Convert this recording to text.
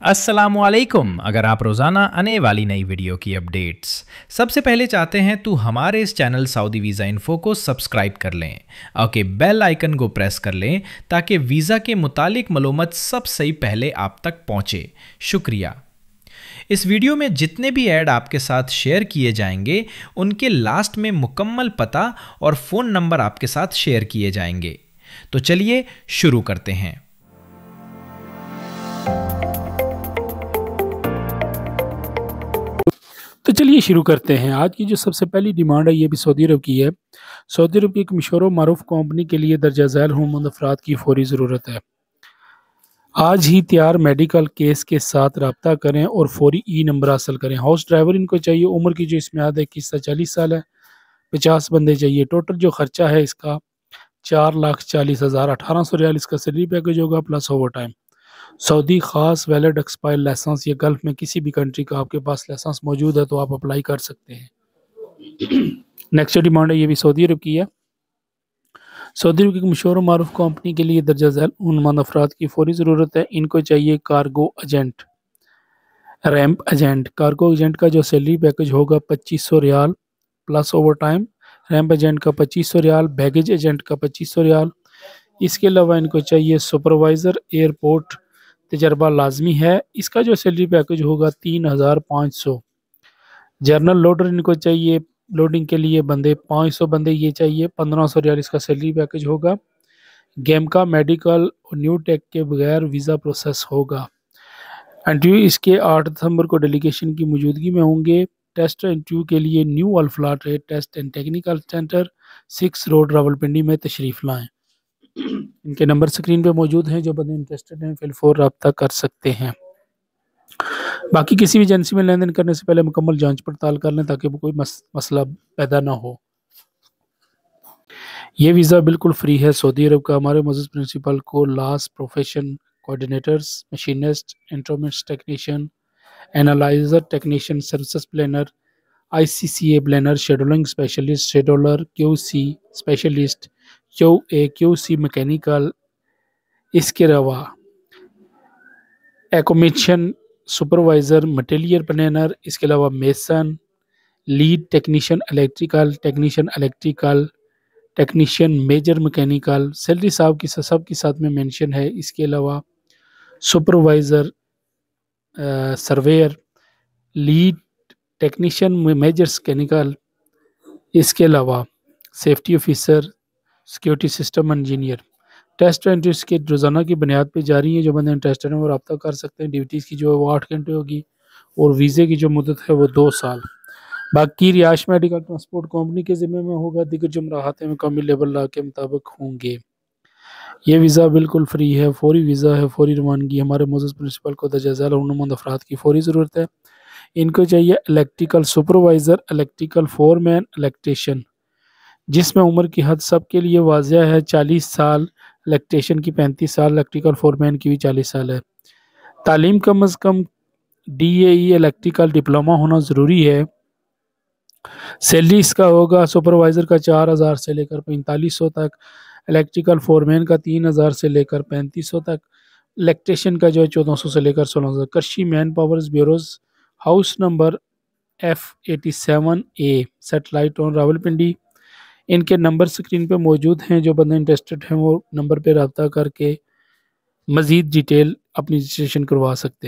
अस्सलामुअलैकुम। अगर आप रोज़ाना आने वाली नई वीडियो की अपडेट्स सबसे पहले चाहते हैं तो हमारे इस चैनल सऊदी वीज़ा इन्फो को सब्सक्राइब कर लें। ओके, बेल आइकन को प्रेस कर लें ताकि वीज़ा के मुतालिक मालूमात सबसे पहले आप तक पहुँचे। शुक्रिया। इस वीडियो में जितने भी ऐड आपके साथ शेयर किए जाएंगे उनके लास्ट में मुकम्मल पता और फ़ोन नंबर आपके साथ शेयर किए जाएंगे। तो चलिए शुरू करते हैं। तो चलिए शुरू करते हैं। आज की जो सबसे पहली डिमांड है ये भी सऊदी अरब की है। सऊदी अरब की एक मशहूर और मारूफ कंपनी के लिए दर्जा झैल हुनरमंद अफराद की फौरी ज़रूरत है। आज ही तैयार मेडिकल केस के साथ रब्ता करें और फौरी ई नंबर हासिल करें। हाउस ड्राइवर इनको चाहिए। उम्र की जो इसमें याद है कि 40 साल है। 50 बंदे चाहिए। टोटल जो खर्चा है इसका 4,40,000 1800 रियाल इसका सैलरी पैकेज होगा प्लस ओवर टाइम। सऊदी खास वैलिड एक्सपायर लाइसेंस या गल्फ में किसी भी कंट्री का आपके पास लाइसेंस मौजूद है तो आप अप्लाई कर सकते हैं। नेक्स्ट डिमांड है ये भी सऊदी अरब की है। सऊदी अरब की मशहूर और मारूफ कंपनी के लिए दर्जा झैल हुनरमंद अफराद की फौरी ज़रूरत है। इनको चाहिए cargo agent, ramp agent. Cargo agent का जो सैलरी पैकेज होगा 2500 riyal plus overtime. Ramp agent का 2500 रियाल। बैगेज एजेंट का 2500 रियाल। इसके अलावा इनको चाहिए सुपरवाइज़र एयरपोर्ट, तजर्बा लाजमी है। इसका जो सैलरी पैकेज होगा 3500। जर्नल लोडर इनको चाहिए। लोडिंग के लिए बंदे 500 बंदे ये चाहिए। 1500 रियाल इसका सैलरी पैकेज होगा। गेम का मेडिकल और न्यू टेक के बगैर वीज़ा प्रोसेस होगा। इंटरव्यू इसके 8 दिसंबर को डेलीगेशन की मौजूदगी में होंगे। टेस्ट इंटरव्यू के लिए new Alfalah trade test and technical centre 6 road Rawalpindi में तशरीफ़ लाएँ। इनके नंबर स्क्रीन पे मौजूद हैं। जो बंदे इंटरेस्टेड हैं फिलफोर रब्ता कर सकते हैं। बाकी किसी भी एजेंसी में लेन देन करने से पहले मुकम्मल जांच पड़ताल कर लें ताकि कोई मसला पैदा ना हो। ये वीज़ा बिल्कुल फ्री है। सऊदी अरब का हमारे मोअज़्ज़ज़ प्रिंसिपल को लास profession coordinators, machinist, instruments technician, analyser technician, services planner, ICCA planner, scheduling specialist, scheduler, QC specialist, QA QC mechanical, इसके अलावा एकोमेशन सुपरवाइज़र, मटेरियल प्लानर, इसके अलावा mason, lead technician electrical, technician major mechanical. Salary साहब की सबके साथ में mention है। इसके अलावा supervisor, surveyor, lead technician major mechanical, इसके अलावा safety officer, security system engineer. Test और इंटरव्यूज़ के रोज़ाना की बुनियाद पे जारी है। जो बंदे इंटरेस्टेड हैं वो रब्ता कर सकते हैं। ड्यूटीज़ की जो है वो 8 घंटे होगी और वीज़े की जो मुद्दत है वो 2 साल। बाकी रिहाइश मेडिकल ट्रांसपोर्ट कंपनी के ज़िम्मे में होगा। दीगर जुमराहात मुकम्मल लेबर लॉ के मुताबिक होंगे। ये वीज़ा बिल्कुल फ्री है। फौरी वीज़ा है। फौरी रवानगी। हमारे मोअज़्ज़ज़ प्रिंसिपल को दर्जा झैल हुनरमंद अफराद की फौरी ज़रूरत है। इनको चाहिए electrical supervisor, electrical foreman, electrician, जिसमें उम्र की हद सबके लिए वाज़िया है। 40 साल, इलेक्ट्रीशियन की 35 साल, इलेक्ट्रिकल फोरमैन की भी 40 साल है। तालीम कम अज़ कम DAE इलेक्ट्रिकल डिप्लोमा होना ज़रूरी है। सैलरी इसका होगा सुपरवाइज़र का 4000 से लेकर 4500 तक, इलेक्ट्रिकल फोरमैन का 3000 से लेकर 3500 तक, इलेक्ट्रीशियन का जो है 1400 से लेकर 1600। कृषि man powers bureaus, house number F87A, satellite on Rawalpindi. इनके नंबर स्क्रीन पे मौजूद हैं। जो बंदे इंटरेस्टेड हैं वो नंबर पे रब्ता करके मज़ीद डिटेल अपनी रजिस्ट्रेशन करवा सकते हैं।